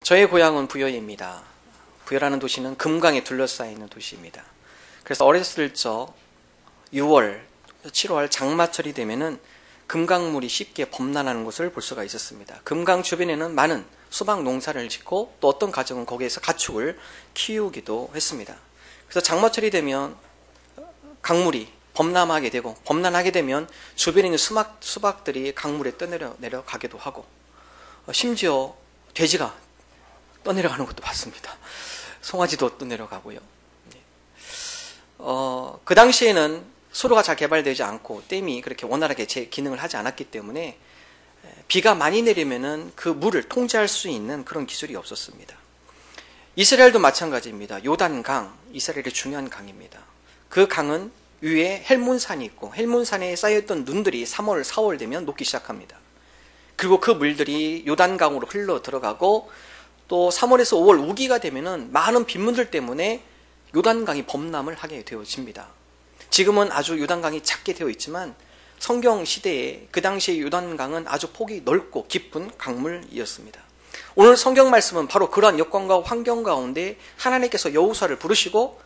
저의 고향은 부여입니다. 부여라는 도시는 금강에 둘러싸여 있는 도시입니다. 그래서 어렸을 적 6월, 7월 장마철이 되면은 금강물이 쉽게 범람하는 것을 볼 수가 있었습니다. 금강 주변에는 많은 수박 농사를 짓고 또 어떤 가정은 거기에서 가축을 키우기도 했습니다. 그래서 장마철이 되면 강물이 범람하게 되고 범람하게 되면 주변에 있는 수박들이 강물에 떠내려가기도 하고 심지어 돼지가 떠내려가는 것도 봤습니다. 송아지도 떠내려가고요. 그 당시에는 수로가 잘 개발되지 않고 댐이 그렇게 원활하게 제 기능을 하지 않았기 때문에 비가 많이 내리면은 그 물을 통제할 수 있는 그런 기술이 없었습니다. 이스라엘도 마찬가지입니다. 요단강, 이스라엘의 중요한 강입니다. 그 강은 위에 헬몬산이 있고 헬몬산에 쌓여있던 눈들이 3월, 4월 되면 녹기 시작합니다. 그리고 그 물들이 요단강으로 흘러 들어가고 또 3월에서 5월 우기가 되면은 많은 빗물들 때문에 요단강이 범람을 하게 되어집니다. 지금은 아주 요단강이 작게 되어 있지만 성경 시대에 그 당시의 요단강은 아주 폭이 넓고 깊은 강물이었습니다. 오늘 성경 말씀은 바로 그러한 여건과 환경 가운데 하나님께서 여호수아를 부르시고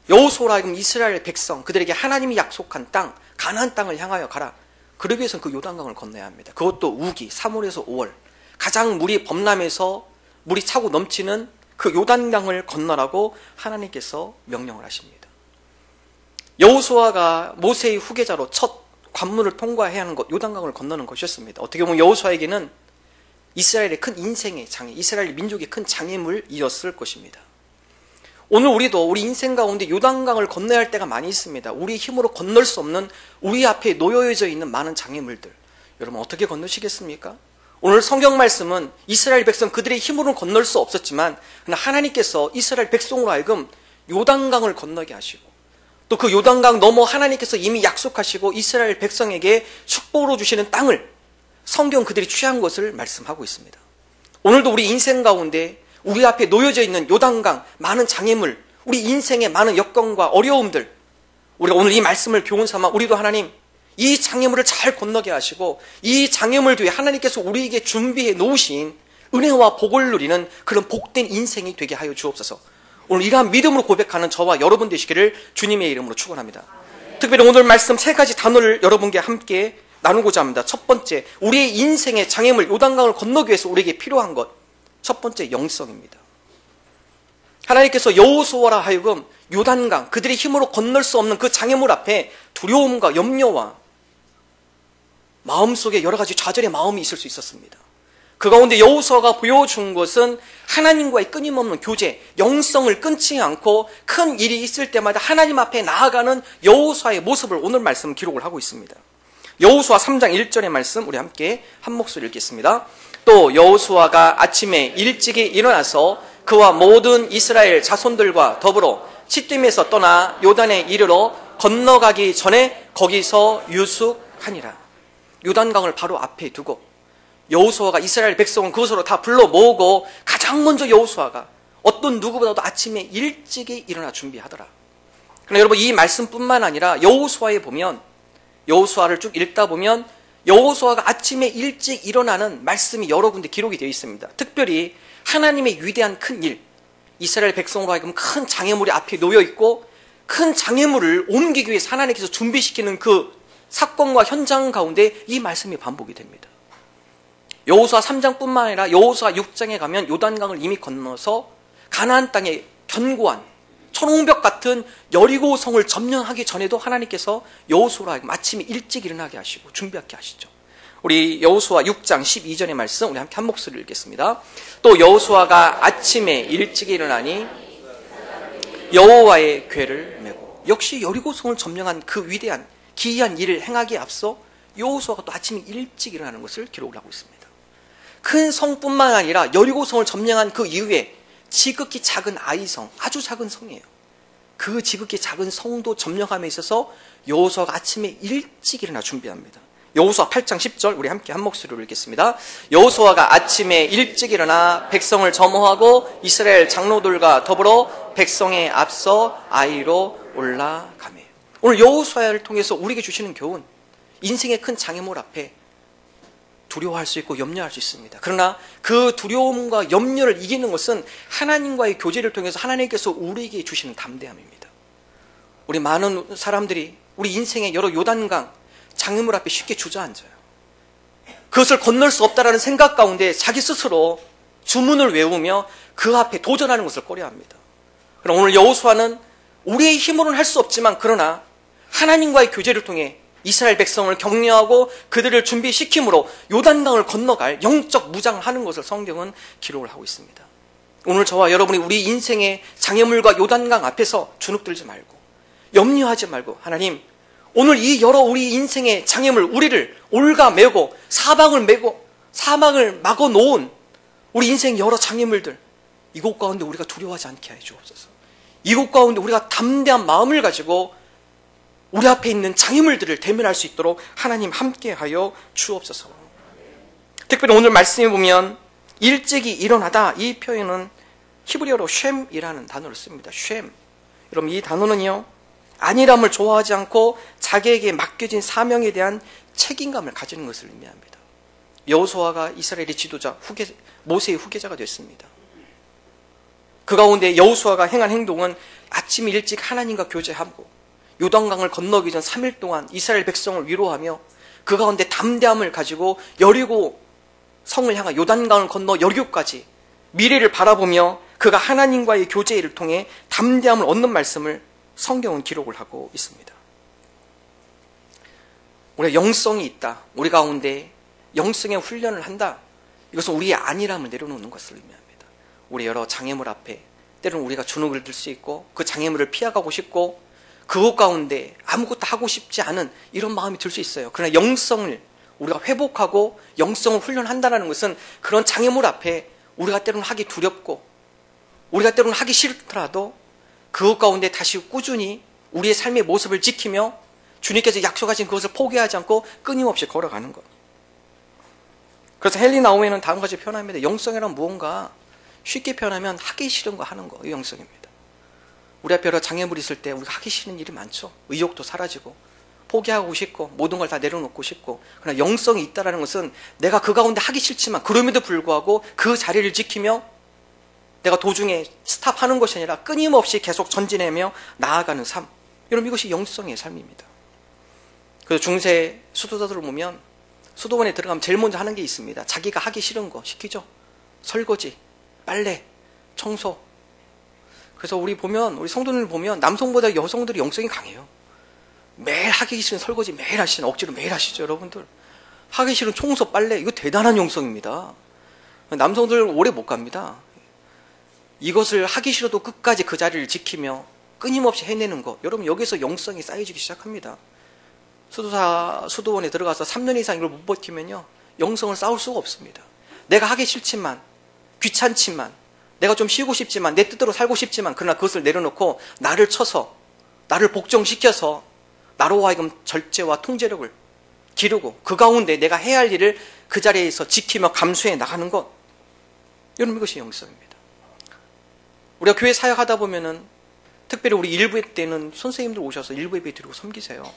여호수아로 하여금 이스라엘 백성 그들에게 하나님이 약속한 땅 가나안 땅을 향하여 가라. 그러기 위해서는 그 요단강을 건너야 합니다. 그것도 우기 3월에서 5월 가장 물이 범람해서 물이 차고 넘치는 그 요단강을 건너라고 하나님께서 명령을 하십니다. 여호수아가 모세의 후계자로 첫 관문을 통과해야 하는 것, 요단강을 건너는 것이었습니다. 어떻게 보면 여호수아에게는 이스라엘의 큰 인생의 장애, 이스라엘 민족의 큰 장애물이었을 것입니다. 오늘 우리도 우리 인생 가운데 요단강을 건너야 할 때가 많이 있습니다. 우리 힘으로 건널 수 없는 우리 앞에 놓여져 있는 많은 장애물들. 여러분 어떻게 건너시겠습니까? 오늘 성경 말씀은 이스라엘 백성 그들의 힘으로는 건널 수 없었지만 하나님께서 이스라엘 백성으로 하여금 요단강을 건너게 하시고 또 그 요단강 넘어 하나님께서 이미 약속하시고 이스라엘 백성에게 축복으로 주시는 땅을 성경 그들이 취한 것을 말씀하고 있습니다. 오늘도 우리 인생 가운데 우리 앞에 놓여져 있는 요단강, 많은 장애물, 우리 인생의 많은 여건과 어려움들, 우리가 오늘 이 말씀을 교훈 삼아 우리도 하나님 이 장애물을 잘 건너게 하시고 이 장애물 뒤에 하나님께서 우리에게 준비해 놓으신 은혜와 복을 누리는 그런 복된 인생이 되게 하여 주옵소서. 오늘 이러한 믿음으로 고백하는 저와 여러분 되시기를 주님의 이름으로 축원합니다. 특별히 오늘 말씀 세 가지 단어를 여러분께 함께 나누고자 합니다. 첫 번째, 우리의 인생의 장애물 요단강을 건너기 위해서 우리에게 필요한 것. 첫 번째, 영성입니다. 하나님께서 여호수아라 하여금 요단강, 그들의 힘으로 건널 수 없는 그 장애물 앞에 두려움과 염려와 마음속에 여러 가지 좌절의 마음이 있을 수 있었습니다. 그 가운데 여호수아가 보여준 것은 하나님과의 끊임없는 교제, 영성을 끊지 않고 큰 일이 있을 때마다 하나님 앞에 나아가는 여호수아의 모습을 오늘 말씀 기록을 하고 있습니다. 여호수아 3장 1절의 말씀 우리 함께 한 목소리 읽겠습니다. 또 여호수아가 아침에 일찍이 일어나서 그와 모든 이스라엘 자손들과 더불어 시딤에서 떠나 요단에 이르러 건너가기 전에 거기서 유숙하니라. 요단강을 바로 앞에 두고 여호수아가 이스라엘 백성은 그곳으로 다 불러 모으고 가장 먼저 여호수아가 어떤 누구보다도 아침에 일찍이 일어나 준비하더라. 그러나 여러분 이 말씀뿐만 아니라 여호수아에 보면 여호수아를 쭉 읽다 보면 여호수아가 아침에 일찍 일어나는 말씀이 여러 군데 기록이 되어 있습니다. 특별히 하나님의 위대한 큰 일, 이스라엘 백성으로 하여금 큰 장애물이 앞에 놓여 있고 큰 장애물을 옮기기 위해서 하나님께서 준비시키는 그 사건과 현장 가운데 이 말씀이 반복이 됩니다. 여호수아 3장뿐만 아니라 여호수아 6장에 가면 요단강을 이미 건너서 가나안 땅의 견고한 천홍벽 같은 여리고성을 점령하기 전에도 하나님께서 여호수아로 하여금 아침에 일찍 일어나게 하시고 준비하게 하시죠. 우리 여호수아 6장 12절의 말씀 우리 함께 한 목소리 읽겠습니다. 또 여호수아가 아침에 일찍 일어나니 여호와의 궤를 메고 역시 여리고성을 점령한 그 위대한 기이한 일을 행하기에 앞서 여호수아가 또 아침에 일찍 일어나는 것을 기록을 하고 있습니다. 큰 성뿐만 아니라 여리고성을 점령한 그 이후에 지극히 작은 아이성, 아주 작은 성이에요. 그 지극히 작은 성도 점령함에 있어서 여호수아가 아침에 일찍 일어나 준비합니다. 여호수아 8장 10절 우리 함께 한 목소리로 읽겠습니다. 여호수아가 아침에 일찍 일어나 백성을 점호하고 이스라엘 장로들과 더불어 백성에 앞서 아이로 올라가매. 오늘 여호수아를 통해서 우리에게 주시는 교훈, 인생의 큰 장애물 앞에 두려워할 수 있고 염려할 수 있습니다. 그러나 그 두려움과 염려를 이기는 것은 하나님과의 교제를 통해서 하나님께서 우리에게 주시는 담대함입니다. 우리 많은 사람들이 우리 인생의 여러 요단강, 장애물 앞에 쉽게 주저앉아요. 그것을 건널 수 없다라는 생각 가운데 자기 스스로 주문을 외우며 그 앞에 도전하는 것을 꺼려합니다. 그럼 오늘 여호수아는 우리의 힘으로는 할 수 없지만 그러나 하나님과의 교제를 통해 이스라엘 백성을 격려하고 그들을 준비시킴으로 요단강을 건너갈 영적 무장을 하는 것을 성경은 기록을 하고 있습니다. 오늘 저와 여러분이 우리 인생의 장애물과 요단강 앞에서 주눅들지 말고 염려하지 말고 하나님 오늘 이 여러 우리 인생의 장애물 우리를 올가매고 사방을 막아 놓은 우리 인생 여러 장애물들 이곳 가운데 우리가 두려워하지 않게 해 주옵소서. 이곳 가운데 우리가 담대한 마음을 가지고 우리 앞에 있는 장애물들을 대면할 수 있도록 하나님 함께하여 주옵소서. 특별히 오늘 말씀에 보면 일찍이 일어나다 이 표현은 히브리어로 쉔이라는 단어를 씁니다. 쉔. 여러분 이 단어는요 안일함을 좋아하지 않고 자기에게 맡겨진 사명에 대한 책임감을 가지는 것을 의미합니다. 여호수아가 이스라엘의 지도자 모세의 후계자가 됐습니다. 그 가운데 여호수아가 행한 행동은 아침 일찍 하나님과 교제하고 요단강을 건너기 전 3일 동안 이스라엘 백성을 위로하며 그 가운데 담대함을 가지고 여리고 성을 향한 요단강을 건너 여리고까지 미래를 바라보며 그가 하나님과의 교제를 통해 담대함을 얻는 말씀을 성경은 기록을 하고 있습니다. 우리가 영성이 있다. 우리 가운데 영성의 훈련을 한다. 이것은 우리의 안일함을 내려놓는 것을 의미합니다. 우리 여러 장애물 앞에 때로는 우리가 주눅을 들 수 있고 그 장애물을 피해가고 싶고 그것 가운데 아무것도 하고 싶지 않은 이런 마음이 들 수 있어요. 그러나 영성을 우리가 회복하고 영성을 훈련한다는 것은 그런 장애물 앞에 우리가 때로는 하기 두렵고 우리가 때로는 하기 싫더라도 그것 가운데 다시 꾸준히 우리의 삶의 모습을 지키며 주님께서 약속하신 그것을 포기하지 않고 끊임없이 걸어가는 것. 그래서 헨리 나우엔은 다음과 같이 표현합니다. 영성이란 무언가 쉽게 표현하면 하기 싫은 거 하는 거, 이 영성입니다. 우리 앞에 여러 장애물이 있을 때 우리가 하기 싫은 일이 많죠. 의욕도 사라지고 포기하고 싶고 모든 걸 다 내려놓고 싶고 그러나 영성이 있다는 것은 내가 그 가운데 하기 싫지만 그럼에도 불구하고 그 자리를 지키며 내가 도중에 스탑하는 것이 아니라 끊임없이 계속 전진하며 나아가는 삶. 여러분 이것이 영성의 삶입니다. 그래서 중세 수도자들을 보면 수도원에 들어가면 제일 먼저 하는 게 있습니다. 자기가 하기 싫은 거 시키죠. 설거지, 빨래, 청소. 그래서 우리 성도님을 보면 남성보다 여성들이 영성이 강해요. 매일 하기 싫은 설거지 매일 하시는 억지로 매일 하시죠 여러분들. 하기 싫은 청소, 빨래 이거 대단한 영성입니다. 남성들 오래 못 갑니다. 이것을 하기 싫어도 끝까지 그 자리를 지키며 끊임없이 해내는 것. 여러분 여기서 영성이 쌓여지기 시작합니다. 수도원에 들어가서 3년 이상 이걸 못 버티면요 영성을 쌓을 수가 없습니다. 내가 하기 싫지만 귀찮지만 내가 좀 쉬고 싶지만 내 뜻대로 살고 싶지만 그러나 그것을 내려놓고 나를 쳐서 나를 복종시켜서 나로 하여금 절제와 통제력을 기르고 그 가운데 내가 해야 할 일을 그 자리에서 지키며 감수해 나가는 것. 여러분 이것이 영성입니다. 우리가 교회 사역하다 보면은 특별히 우리 일부 예배 때는 선생님들 오셔서 일부 예배 드리고 섬기세요.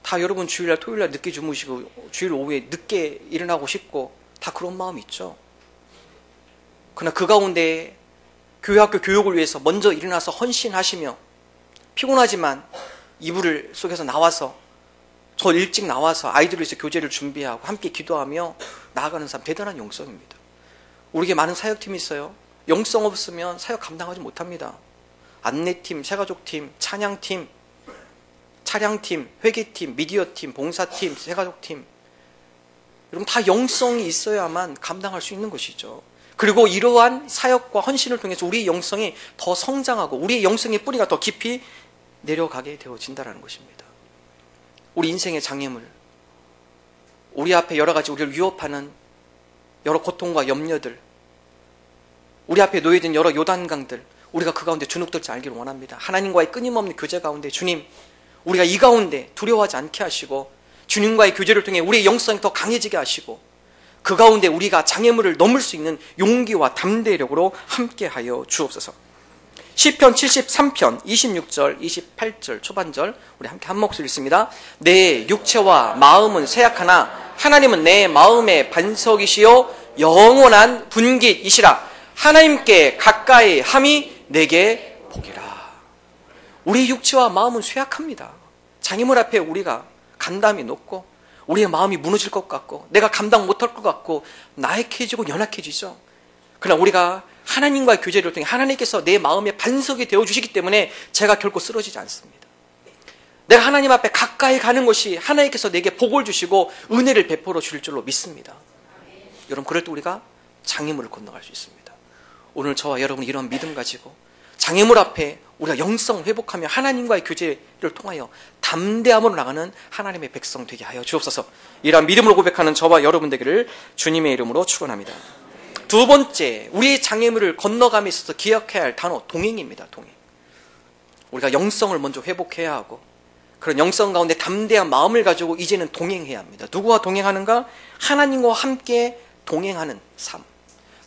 다 여러분 주일날 토요일날 늦게 주무시고 주일 오후에 늦게 일어나고 싶고 다 그런 마음이 있죠. 그러나 그 가운데 교회 학교 교육을 위해서 먼저 일어나서 헌신하시며 피곤하지만 이불 속에서 나와서 저 일찍 나와서 아이들을 위해서 교제를 준비하고 함께 기도하며 나아가는 삶 대단한 영성입니다. 우리에게 많은 사역팀이 있어요. 영성 없으면 사역 감당하지 못합니다. 안내팀, 새가족팀, 찬양팀, 차량팀, 회계팀, 미디어팀, 봉사팀, 새가족팀. 여러분 다 영성이 있어야만 감당할 수 있는 것이죠. 그리고 이러한 사역과 헌신을 통해서 우리의 영성이 더 성장하고 우리의 영성의 뿌리가 더 깊이 내려가게 되어진다는 것입니다. 우리 인생의 장애물, 우리 앞에 여러 가지 우리를 위협하는 여러 고통과 염려들, 우리 앞에 놓여진 여러 요단강들, 우리가 그 가운데 주눅들지 알기를 원합니다. 하나님과의 끊임없는 교제 가운데 주님, 우리가 이 가운데 두려워하지 않게 하시고 주님과의 교제를 통해 우리의 영성이 더 강해지게 하시고 그 가운데 우리가 장애물을 넘을 수 있는 용기와 담대력으로 함께하여 주옵소서. 시편 73편 26절 28절 초반절 우리 함께 한 목소리 읽습니다. 내 육체와 마음은 쇠약하나 하나님은 내 마음의 반석이시요 영원한 분깃이시라. 하나님께 가까이 함이 내게 복이라. 우리 육체와 마음은 쇠약합니다. 장애물 앞에 우리가 간담이 높고 우리의 마음이 무너질 것 같고 내가 감당 못할 것 같고 나약해지고 연약해지죠. 그러나 우리가 하나님과의 교제를 통해 하나님께서 내 마음의 반석이 되어주시기 때문에 제가 결코 쓰러지지 않습니다. 내가 하나님 앞에 가까이 가는 것이 하나님께서 내게 복을 주시고 은혜를 베풀어 주실 줄로 믿습니다. 여러분, 그럴 때 우리가 장애물을 건너갈 수 있습니다. 오늘 저와 여러분이 이런 믿음 가지고 장애물 앞에 우리가 영성 회복하며 하나님과의 교제를 통하여 담대함으로 나가는 하나님의 백성 되게 하여 주옵소서. 이러한 믿음으로 고백하는 저와 여러분 되기를 주님의 이름으로 축원합니다. 두 번째, 우리의 장애물을 건너감에 있어서 기억해야 할 단어 동행입니다. 동행. 우리가 영성을 먼저 회복해야 하고 그런 영성 가운데 담대한 마음을 가지고 이제는 동행해야 합니다. 누구와 동행하는가? 하나님과 함께 동행하는 삶.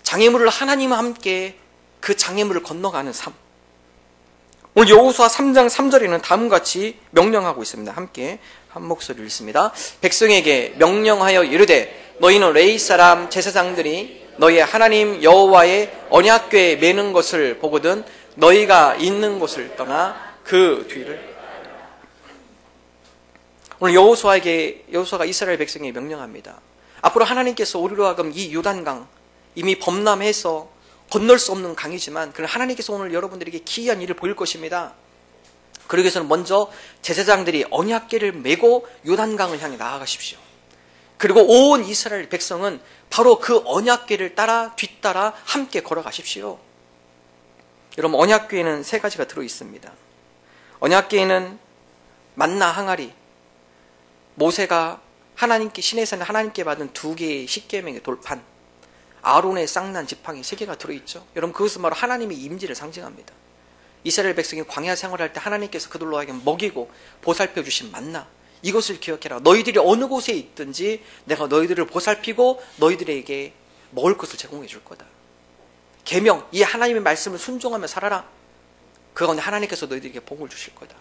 장애물을 하나님과 함께 그 장애물을 건너가는 삶. 오늘 여호수아 3장 3절에는 다음과 같이 명령하고 있습니다. 함께 한 목소리를 읽습니다. 백성에게 명령하여 이르되 너희는 레위 사람 제사장들이 너희의 하나님 여호와의 언약궤에 매는 것을 보거든 너희가 있는 곳을 떠나 그 뒤를. 오늘 여호수아가 이스라엘 백성에게 명령합니다. 앞으로 하나님께서 우리로 하여금 이 요단강, 이미 범람해서 건널 수 없는 강이지만 그러나 하나님께서 오늘 여러분들에게 기이한 일을 보일 것입니다. 그러기 위해서는 먼저 제사장들이 언약궤를 메고 요단강을 향해 나아가십시오. 그리고 온 이스라엘 백성은 바로 그 언약궤를 뒤따라 함께 걸어가십시오. 여러분, 언약궤에는 세 가지가 들어있습니다. 언약궤에는 만나 항아리, 모세가 시내산에 하나님께 받은 2개의 십계명의 돌판, 아론의 쌍난 지팡이 3개가 들어있죠. 여러분, 그것은 바로 하나님의 임재를 상징합니다. 이스라엘 백성이 광야 생활할 때 하나님께서 그들로 하여금 먹이고 보살펴 주신 만나, 이것을 기억해라. 너희들이 어느 곳에 있든지 내가 너희들을 보살피고 너희들에게 먹을 것을 제공해 줄 거다. 계명, 이 하나님의 말씀을 순종하며 살아라. 그 가운데 하나님께서 너희들에게 복을 주실 거다.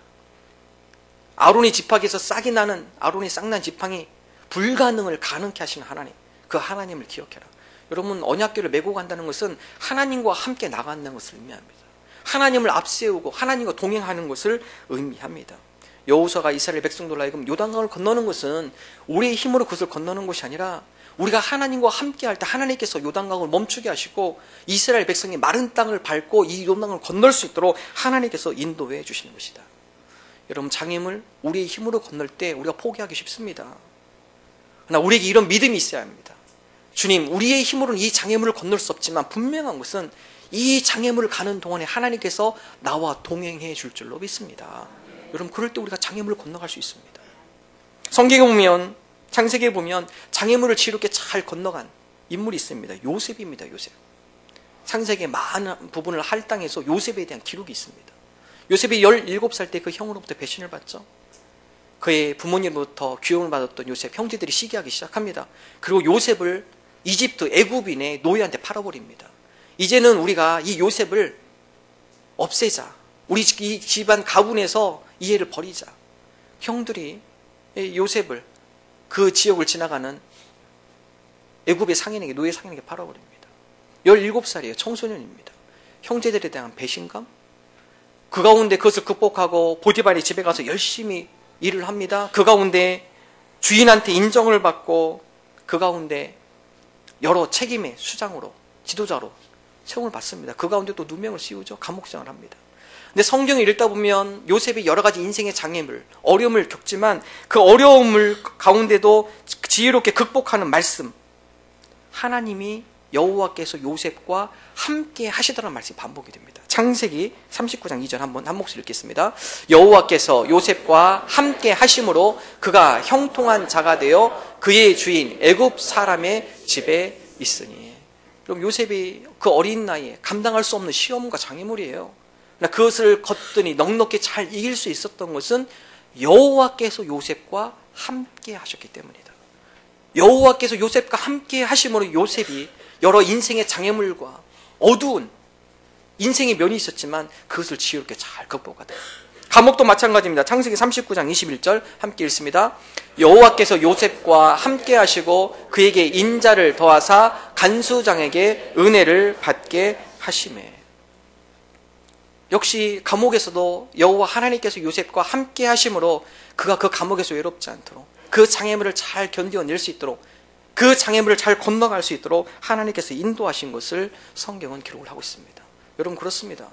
아론의 지팡이에서 싹이 나는 아론의 쌍난 지팡이, 불가능을 가능케 하시는 하나님, 그 하나님을 기억해라. 여러분, 언약궤를 메고 간다는 것은 하나님과 함께 나간다는 것을 의미합니다. 하나님을 앞세우고 하나님과 동행하는 것을 의미합니다. 여호수아가 이스라엘 백성들로 하여금 요단강을 건너는 것은 우리의 힘으로 그것을 건너는 것이 아니라 우리가 하나님과 함께 할 때 하나님께서 요단강을 멈추게 하시고 이스라엘 백성이 마른 땅을 밟고 이 요단강을 건널 수 있도록 하나님께서 인도해 주시는 것이다. 여러분, 장애물 우리의 힘으로 건널 때 우리가 포기하기 쉽습니다. 그러나 우리에게 이런 믿음이 있어야 합니다. 주님, 우리의 힘으로는 이 장애물을 건널 수 없지만 분명한 것은 이 장애물을 가는 동안에 하나님께서 나와 동행해 줄 줄로 믿습니다. 여러분, 그럴 때 우리가 장애물을 건너갈 수 있습니다. 성경에 보면, 창세기에 보면 장애물을 지혜롭게 잘 건너간 인물이 있습니다. 요셉입니다. 요셉. 창세기의 많은 부분을 할당해서 요셉에 대한 기록이 있습니다. 요셉이 17살 때 그 형으로부터 배신을 받죠. 그의 부모님으로부터 귀여움을 받았던 요셉, 형제들이 시기하기 시작합니다. 그리고 요셉을 이집트 애굽인의 노예한테 팔아버립니다. 이제는 우리가 이 요셉을 없애자. 우리 이 집안 가문에서 이 애를 버리자. 형들이 요셉을 그 지역을 지나가는 애굽의 상인에게, 노예 상인에게 팔아버립니다. 17살이에요. 청소년입니다. 형제들에 대한 배신감, 그 가운데 그것을 극복하고 보디발의 집에 가서 열심히 일을 합니다. 그 가운데 주인한테 인정을 받고 그 가운데 여러 책임의 수장으로, 지도자로 세움을 받습니다. 그 가운데 또 누명을 씌우죠. 감옥생활을 합니다. 근데 성경을 읽다 보면 요셉이 여러 가지 인생의 장애물, 어려움을 겪지만 그 어려움을 가운데도 지혜롭게 극복하는 말씀, 하나님이 여호와께서 요셉과 함께 하시더라는 말씀이 반복이 됩니다. 창세기 39장 2절 한 목소리 읽겠습니다. 여호와께서 요셉과 함께 하심으로 그가 형통한 자가 되어 그의 주인 애굽 사람의 집에 있으니. 그럼 요셉이 그 어린 나이에 감당할 수 없는 시험과 장애물이에요. 그것을 걷더니 넉넉히 잘 이길 수 있었던 것은 여호와께서 요셉과 함께 하셨기 때문이다. 여호와께서 요셉과 함께 하심으로 요셉이 여러 인생의 장애물과 어두운 인생의 면이 있었지만 그것을 지혜롭게 잘 극복하다. 감옥도 마찬가지입니다. 창세기 39장 21절 함께 읽습니다. 여호와께서 요셉과 함께 하시고 그에게 인자를 더하사 간수장에게 은혜를 받게 하시매. 역시 감옥에서도 여호와 하나님께서 요셉과 함께 하심으로 그가 그 감옥에서 외롭지 않도록, 그 장애물을 잘 견뎌낼 수 있도록, 그 장애물을 잘 건너갈 수 있도록 하나님께서 인도하신 것을 성경은 기록을 하고 있습니다. 여러분, 그렇습니다.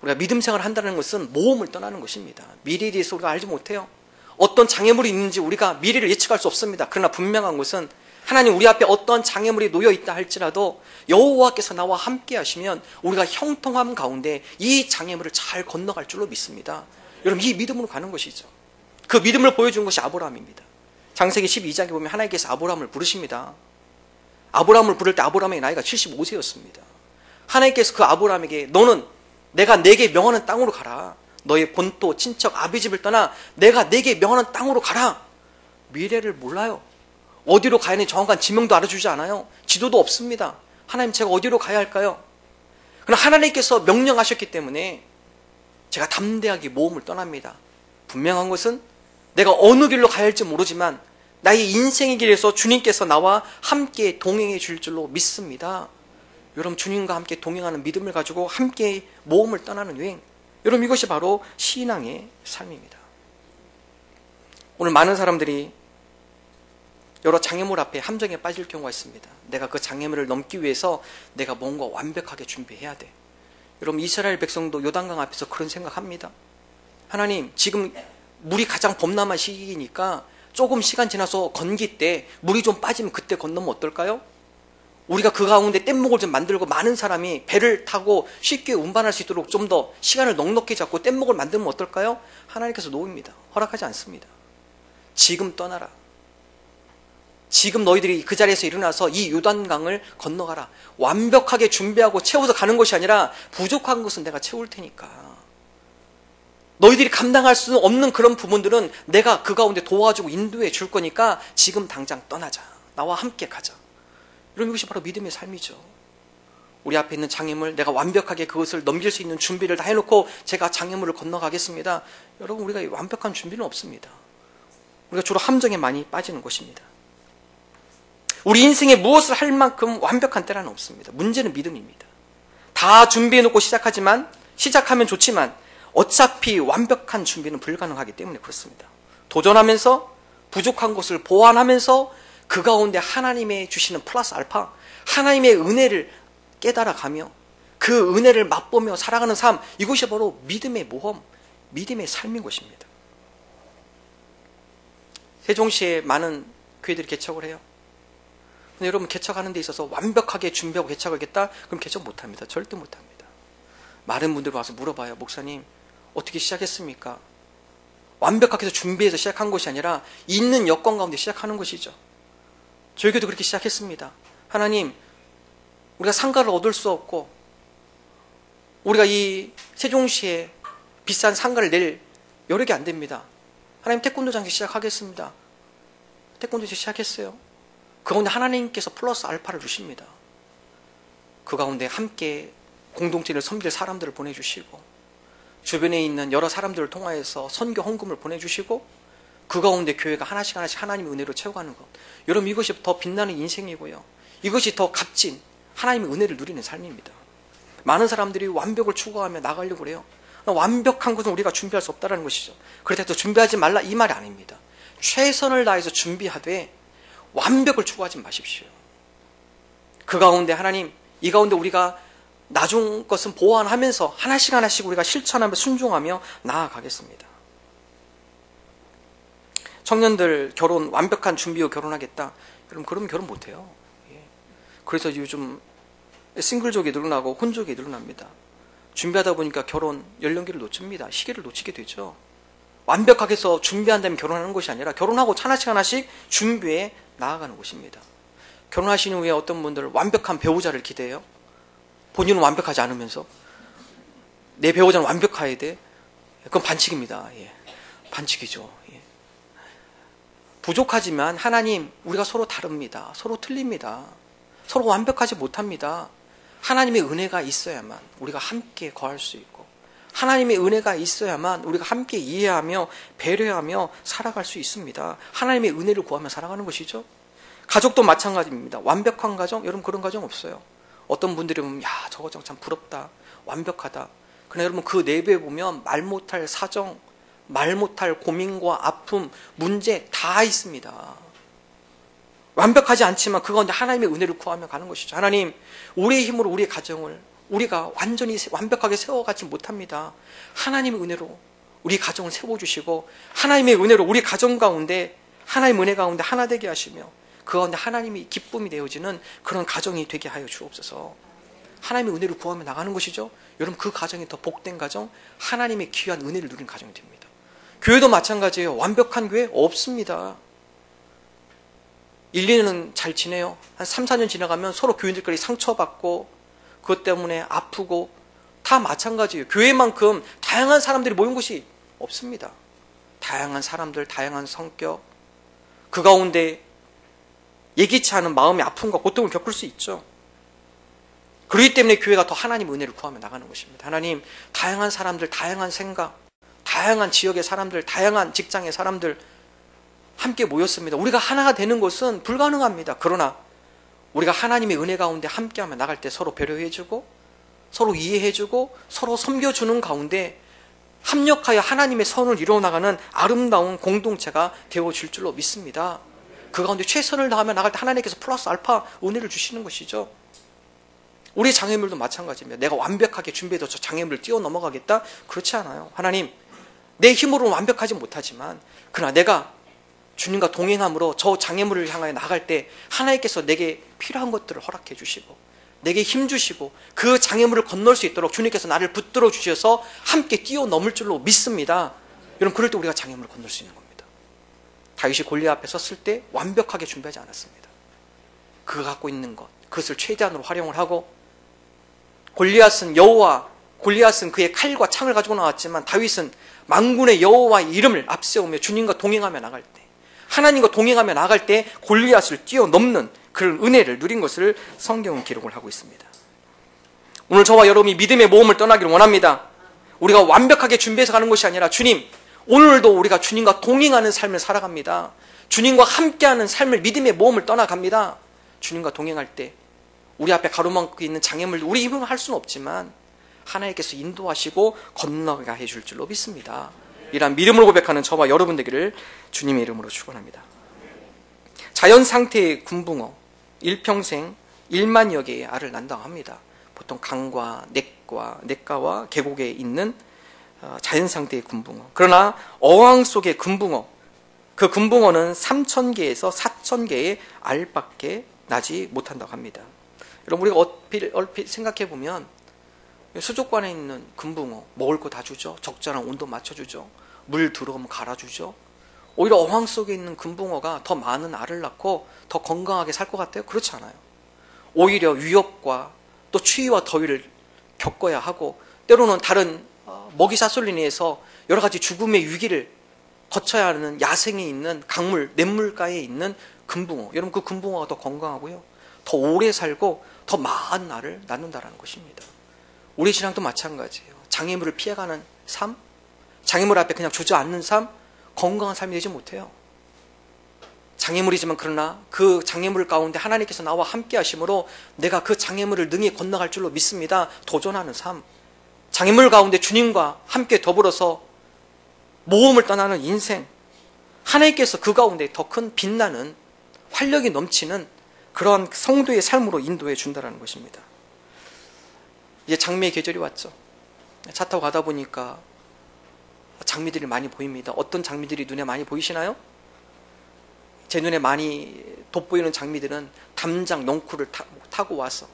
우리가 믿음 생활을 한다는 것은 모험을 떠나는 것입니다. 미래에 대해서 우리가 알지 못해요. 어떤 장애물이 있는지 우리가 미래를 예측할 수 없습니다. 그러나 분명한 것은 하나님 우리 앞에 어떤 장애물이 놓여 있다 할지라도 여호와께서 나와 함께 하시면 우리가 형통함 가운데 이 장애물을 잘 건너갈 줄로 믿습니다. 여러분, 이 믿음으로 가는 것이죠. 그 믿음을 보여준 것이 아브라함입니다. 창세기 12장에 보면 하나님께서 아브라함을 부르십니다. 아브라함을 부를 때 아브라함의 나이가 75세였습니다. 하나님께서 그 아브라함에게 너는 내가 내게 명하는 땅으로 가라. 너의 본토, 친척, 아비 집을 떠나 내가 내게 명하는 땅으로 가라. 미래를 몰라요. 어디로 가야 하는 정확한 지명도 알아주지 않아요. 지도도 없습니다. 하나님, 제가 어디로 가야 할까요? 그러나 하나님께서 명령하셨기 때문에 제가 담대하게 모험을 떠납니다. 분명한 것은 내가 어느 길로 가야 할지 모르지만 나의 인생의 길에서 주님께서 나와 함께 동행해 줄 줄로 믿습니다. 여러분, 주님과 함께 동행하는 믿음을 가지고 함께 모험을 떠나는 여행, 여러분, 이것이 바로 신앙의 삶입니다. 오늘 많은 사람들이 여러 장애물 앞에 함정에 빠질 경우가 있습니다. 내가 그 장애물을 넘기 위해서 내가 뭔가 완벽하게 준비해야 돼. 여러분, 이스라엘 백성도 요단강 앞에서 그런 생각합니다. 하나님, 지금 물이 가장 범람한 시기니까 조금 시간 지나서 건기 때 물이 좀 빠지면 그때 건너면 어떨까요? 우리가 그 가운데 뗏목을 좀 만들고 많은 사람이 배를 타고 쉽게 운반할 수 있도록 좀 더 시간을 넉넉히 잡고 뗏목을 만들면 어떨까요? 하나님께서 놓입니다. 허락하지 않습니다. 지금 떠나라. 지금 너희들이 그 자리에서 일어나서 이 요단강을 건너가라. 완벽하게 준비하고 채워서 가는 것이 아니라 부족한 것은 내가 채울 테니까. 너희들이 감당할 수 없는 그런 부분들은 내가 그 가운데 도와주고 인도해 줄 거니까 지금 당장 떠나자. 나와 함께 가자. 여러분, 이것이 바로 믿음의 삶이죠. 우리 앞에 있는 장애물, 내가 완벽하게 그것을 넘길 수 있는 준비를 다 해놓고 제가 장애물을 건너가겠습니다. 여러분, 우리가 완벽한 준비는 없습니다. 우리가 주로 함정에 많이 빠지는 것입니다. 우리 인생에 무엇을 할 만큼 완벽한 때라는 없습니다. 문제는 믿음입니다. 다 준비해놓고 시작하면 좋지만 어차피 완벽한 준비는 불가능하기 때문에 그렇습니다. 도전하면서 부족한 것을 보완하면서 그 가운데 하나님의 주시는 플러스 알파, 하나님의 은혜를 깨달아가며 그 은혜를 맛보며 살아가는 삶, 이것이 바로 믿음의 모험, 믿음의 삶인 것입니다. 세종시에 많은 교회들이 개척을 해요. 근데 여러분, 개척하는 데 있어서 완벽하게 준비하고 개척하겠다? 그럼 개척 못합니다. 절대 못합니다. 많은 분들이 와서 물어봐요. 목사님, 어떻게 시작했습니까? 완벽하게 해서 준비해서 시작한 것이 아니라 있는 여건 가운데 시작하는 것이죠. 저희 교회도 그렇게 시작했습니다. 하나님, 우리가 상가를 얻을 수 없고 우리가 이 세종시에 비싼 상가를 낼 여력이 안 됩니다. 하나님, 태권도장에서 시작하겠습니다. 태권도에서 시작했어요. 그 가운데 하나님께서 플러스 알파를 주십니다. 그 가운데 함께 공동체를 섬길 사람들을 보내주시고 주변에 있는 여러 사람들을 통하여서 선교 헌금을 보내주시고 그 가운데 교회가 하나씩 하나님의 은혜로 채워가는 것, 여러분, 이것이 더 빛나는 인생이고요, 이것이 더 값진 하나님의 은혜를 누리는 삶입니다. 많은 사람들이 완벽을 추구하며 나가려고 그래요. 완벽한 것은 우리가 준비할 수 없다는 것이죠. 그렇다고 준비하지 말라 이 말이 아닙니다. 최선을 다해서 준비하되 완벽을 추구하지 마십시오. 그 가운데 하나님, 이 가운데 우리가 나중 것은 보완하면서 하나씩 우리가 실천하며 순종하며 나아가겠습니다. 청년들 결혼 완벽한 준비로 결혼하겠다. 그러면 결혼 못해요. 그래서 요즘 싱글족이 늘어나고 혼족이 늘어납니다. 준비하다 보니까 결혼 연령기를 놓칩니다. 시기를 놓치게 되죠. 완벽하게 해서 준비한다면 결혼하는 것이 아니라 결혼하고 하나씩 준비해 나아가는 것입니다. 결혼하신 후에 어떤 분들 완벽한 배우자를 기대해요. 본인은 완벽하지 않으면서 내 배우자는 완벽해야 돼. 그건 반칙입니다. 반칙이죠. 부족하지만 하나님, 우리가 서로 다릅니다. 서로 틀립니다. 서로 완벽하지 못합니다. 하나님의 은혜가 있어야만 우리가 함께 거할 수 있고 하나님의 은혜가 있어야만 우리가 함께 이해하며 배려하며 살아갈 수 있습니다. 하나님의 은혜를 구하며 살아가는 것이죠. 가족도 마찬가지입니다. 완벽한 가정, 여러분 그런 가정 없어요. 어떤 분들이 보면 야 저거 참 부럽다, 완벽하다. 그러나 여러분 그 내부에 보면 말 못할 사정, 말 못할 고민과 아픔, 문제 다 있습니다. 완벽하지 않지만 그 가운데 하나님의 은혜를 구하며 가는 것이죠. 하나님, 우리의 힘으로 우리의 가정을 우리가 완전히 완벽하게 세워가지 못합니다. 하나님의 은혜로 우리 가정을 세워주시고 하나님의 은혜로 우리 가정 가운데 하나님의 은혜 가운데 하나 되게 하시며 그 가운데 하나님이 기쁨이 되어지는 그런 가정이 되게 하여 주옵소서. 하나님의 은혜를 구하며 나가는 것이죠. 여러분 그 가정이 더 복된 가정, 하나님의 귀한 은혜를 누린 가정이 됩니다. 교회도 마찬가지예요. 완벽한 교회 없습니다. 1, 2년은 잘 지내요. 한 3, 4년 지나가면 서로 교인들끼리 상처받고 그것 때문에 아프고 다 마찬가지예요. 교회만큼 다양한 사람들이 모인 곳이 없습니다. 다양한 사람들, 다양한 성격, 그 가운데 예기치 않은 마음의 아픔과 고통을 겪을 수 있죠. 그렇기 때문에 교회가 더 하나님 은혜를 구하며 나가는 것입니다. 하나님, 다양한 사람들, 다양한 생각, 다양한 지역의 사람들, 다양한 직장의 사람들 함께 모였습니다. 우리가 하나가 되는 것은 불가능합니다. 그러나 우리가 하나님의 은혜 가운데 함께하며 나갈 때 서로 배려해주고 서로 이해해주고 서로 섬겨주는 가운데 합력하여 하나님의 선을 이루어나가는 아름다운 공동체가 되어줄 줄로 믿습니다. 그 가운데 최선을 다하며 나갈 때 하나님께서 플러스 알파 은혜를 주시는 것이죠. 우리 장애물도 마찬가지입니다. 내가 완벽하게 준비해서 저 장애물을 뛰어넘어가겠다? 그렇지 않아요. 하나님, 내 힘으로는 완벽하지 못하지만 그러나 내가 주님과 동행함으로 저 장애물을 향하여 나갈 때 하나님께서 내게 필요한 것들을 허락해 주시고 내게 힘 주시고 그 장애물을 건널 수 있도록 주님께서 나를 붙들어 주셔서 함께 뛰어넘을 줄로 믿습니다. 여러분 그럴 때 우리가 장애물을 건널 수 있는 겁니다. 다윗이 골리앗 앞에 섰을 때 완벽하게 준비하지 않았습니다. 그가 갖고 있는 것, 그것을 최대한으로 활용을 하고 골리앗은 그의 칼과 창을 가지고 나왔지만 다윗은 만군의 여호와의 이름을 앞세우며 주님과 동행하며 나갈 때 하나님과 동행하며 나갈 때 골리앗을 뛰어넘는 그런 은혜를 누린 것을 성경은 기록을 하고 있습니다. 오늘 저와 여러분이 믿음의 모험을 떠나기를 원합니다. 우리가 완벽하게 준비해서 가는 것이 아니라 주님, 오늘도 우리가 주님과 동행하는 삶을 살아갑니다. 주님과 함께하는 삶을 믿음의 모험을 떠나갑니다. 주님과 동행할 때 우리 앞에 가로막고 있는 장애물들 우리 힘으로 할 수는 없지만 하나님께서 인도하시고 건너가게 해줄 줄로 믿습니다. 이러한 믿음으로 고백하는 저와 여러분 되기를 주님의 이름으로 축원합니다. 자연 상태의 군붕어 일평생 1만여 개의 알을 낳는다고 합니다. 보통 강과 냇가와 계곡에 있는 자연 상태의 군붕어. 그러나 어항 속의 군붕어, 그 군붕어는 3,000개에서 4,000개의 알밖에 나지 못한다고 합니다. 여러분 우리가 얼핏 생각해 보면 수족관에 있는 군붕어 먹을 거 다 주죠. 적절한 온도 맞춰주죠. 물 들어오면 갈아주죠. 오히려 어항 속에 있는 군붕어가 더 많은 알을 낳고 더 건강하게 살 것 같아요? 그렇지 않아요. 오히려 위협과 또 추위와 더위를 겪어야 하고 때로는 다른 먹이 사슬로 인해서 여러 가지 죽음의 위기를 거쳐야 하는 야생에 있는 강물, 냇물가에 있는 군붕어. 여러분 그 군붕어가 더 건강하고요. 더 오래 살고 더 많은 알을 낳는다는 것입니다. 우리 신앙도 마찬가지예요. 장애물을 피해가는 삶, 장애물 앞에 그냥 주저앉는 삶, 건강한 삶이 되지 못해요. 장애물이지만 그러나 그 장애물 가운데 하나님께서 나와 함께 하심으로 내가 그 장애물을 능히 건너갈 줄로 믿습니다. 도전하는 삶, 장애물 가운데 주님과 함께 더불어서 모험을 떠나는 인생, 하나님께서 그 가운데 더 큰 빛나는 활력이 넘치는 그러한 성도의 삶으로 인도해 준다는 것입니다. 이제 장미의 계절이 왔죠. 차 타고 가다 보니까 장미들이 많이 보입니다. 어떤 장미들이 눈에 많이 보이시나요? 제 눈에 많이 돋보이는 장미들은 담장 넝쿨을 타고 와서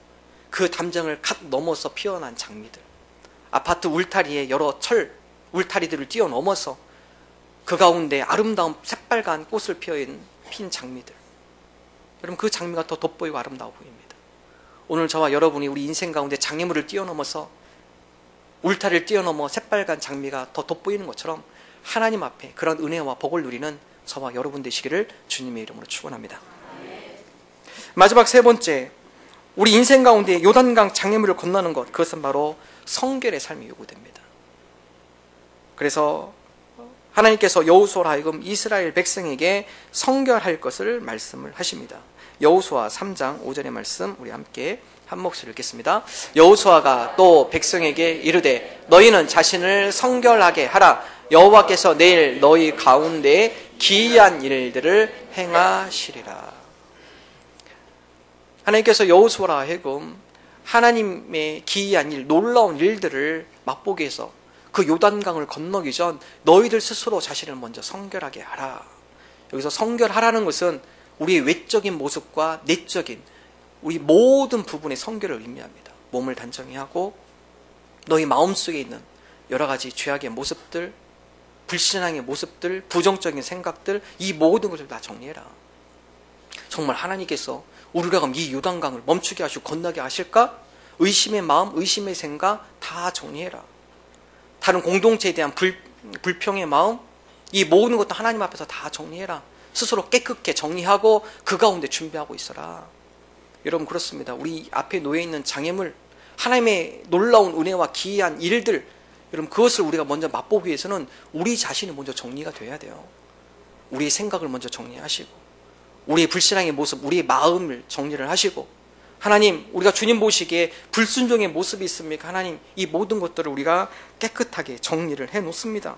그 담장을 갓 넘어서 피어난 장미들, 아파트 울타리에 여러 철 울타리들을 뛰어넘어서 그 가운데 아름다운 새빨간 꽃을 핀 장미들, 여러분 그 장미가 더 돋보이고 아름다워 보입니다. 오늘 저와 여러분이 우리 인생 가운데 장애물을 뛰어넘어서 울타리를 뛰어넘어 새빨간 장미가 더 돋보이는 것처럼 하나님 앞에 그런 은혜와 복을 누리는 저와 여러분 되시기를 주님의 이름으로 축원합니다. 마지막 세 번째, 우리 인생 가운데 요단강 장애물을 건너는 것, 그것은 바로 성결의 삶이 요구됩니다. 그래서 하나님께서 여호수아로 하여금 이스라엘 백성에게 성결할 것을 말씀을 하십니다. 여호수아 3장 5절의 말씀 우리 함께 한 목소리 읽겠습니다. 여호수아가 또 백성에게 이르되 너희는 자신을 성결하게 하라. 여호와께서 내일 너희 가운데 기이한 일들을 행하시리라. 하나님께서 여호수아로 하여금 하나님의 기이한 일, 놀라운 일들을 맛보기 위해서 그 요단강을 건너기 전 너희들 스스로 자신을 먼저 성결하게 하라. 여기서 성결하라는 것은 우리의 외적인 모습과 내적인 우리 모든 부분의 성결을 의미합니다. 몸을 단정히 하고 너희 마음속에 있는 여러 가지 죄악의 모습들, 불신앙의 모습들, 부정적인 생각들, 이 모든 것을 다 정리해라. 정말 하나님께서 우리가 그럼 이 요단강을 멈추게 하시고 건너게 하실까? 의심의 마음, 의심의 생각 다 정리해라. 다른 공동체에 대한 불평의 마음, 이 모든 것도 하나님 앞에서 다 정리해라. 스스로 깨끗게 정리하고 그 가운데 준비하고 있어라. 여러분 그렇습니다. 우리 앞에 놓여있는 장애물, 하나님의 놀라운 은혜와 기이한 일들, 여러분 그것을 우리가 먼저 맛보기 위해서는 우리 자신이 먼저 정리가 돼야 돼요. 우리의 생각을 먼저 정리하시고 우리의 불신앙의 모습, 우리의 마음을 정리를 하시고 하나님 우리가 주님 보시기에 불순종의 모습이 있습니까? 하나님 이 모든 것들을 우리가 깨끗하게 정리를 해놓습니다.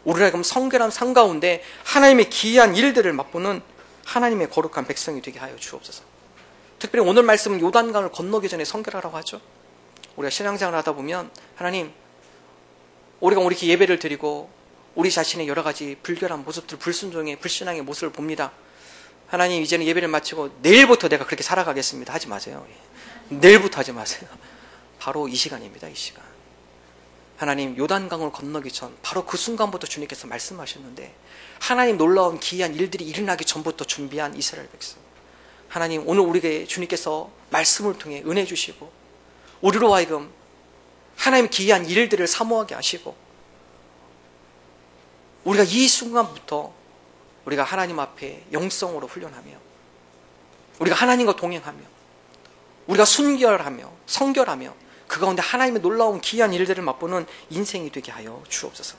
우리가 그럼 성결한 삶 가운데 하나님의 기이한 일들을 맛보는 하나님의 거룩한 백성이 되게 하여 주옵소서. 특별히 오늘 말씀은 요단강을 건너기 전에 성결하라고 하죠. 우리가 신앙생활을 하다 보면 하나님 우리가 이렇게 예배를 드리고 우리 자신의 여러 가지 불결한 모습들, 불순종의 불신앙의 모습을 봅니다. 하나님 이제는 예배를 마치고 내일부터 내가 그렇게 살아가겠습니다. 하지 마세요. 내일부터 하지 마세요. 바로 이 시간입니다. 이 시간. 하나님 요단강을 건너기 전 바로 그 순간부터 주님께서 말씀하셨는데 하나님 놀라운 기이한 일들이 일어나기 전부터 준비한 이스라엘 백성. 하나님 오늘 우리에게 주님께서 말씀을 통해 은혜 주시고 우리로 하여금 하나님의 기이한 일들을 사모하게 하시고 우리가 이 순간부터 우리가 하나님 앞에 영성으로 훈련하며 우리가 하나님과 동행하며 우리가 순결하며 성결하며 그 가운데 하나님의 놀라운 기이한 일들을 맛보는 인생이 되게 하여 주옵소서.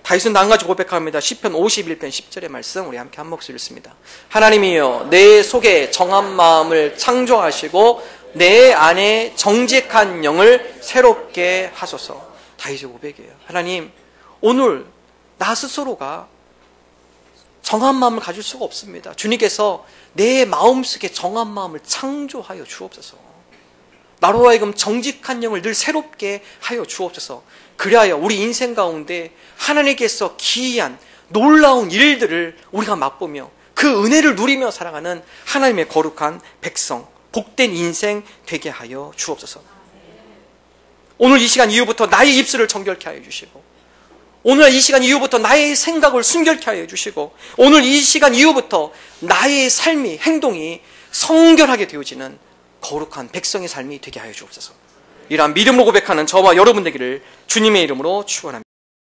다윗은 한 가지 고백합니다. 시편 51편 10절의 말씀 우리 함께 한 목소리 읽습니다. 하나님이여 내 속에 정한 마음을 창조하시고 내 안에 정직한 영을 새롭게 하소서. 다윗의 고백이에요. 하나님 오늘 나 스스로가 정한 마음을 가질 수가 없습니다. 주님께서 내 마음속에 정한 마음을 창조하여 주옵소서. 나로 하여금 정직한 영을 늘 새롭게 하여 주옵소서. 그리하여 우리 인생 가운데 하나님께서 기이한 놀라운 일들을 우리가 맛보며 그 은혜를 누리며 살아가는 하나님의 거룩한 백성, 복된 인생 되게 하여 주옵소서. 오늘 이 시간 이후부터 나의 입술을 정결케 하여 주시고 오늘 이 시간 이후부터 나의 생각을 순결케 하여 주시고 오늘 이 시간 이후부터 나의 삶이 행동이 성결하게 되어지는 거룩한 백성의 삶이 되게 하여 주옵소서. 이러한 믿음으로 고백하는 저와 여러분 되기를 주님의 이름으로 축원합니다.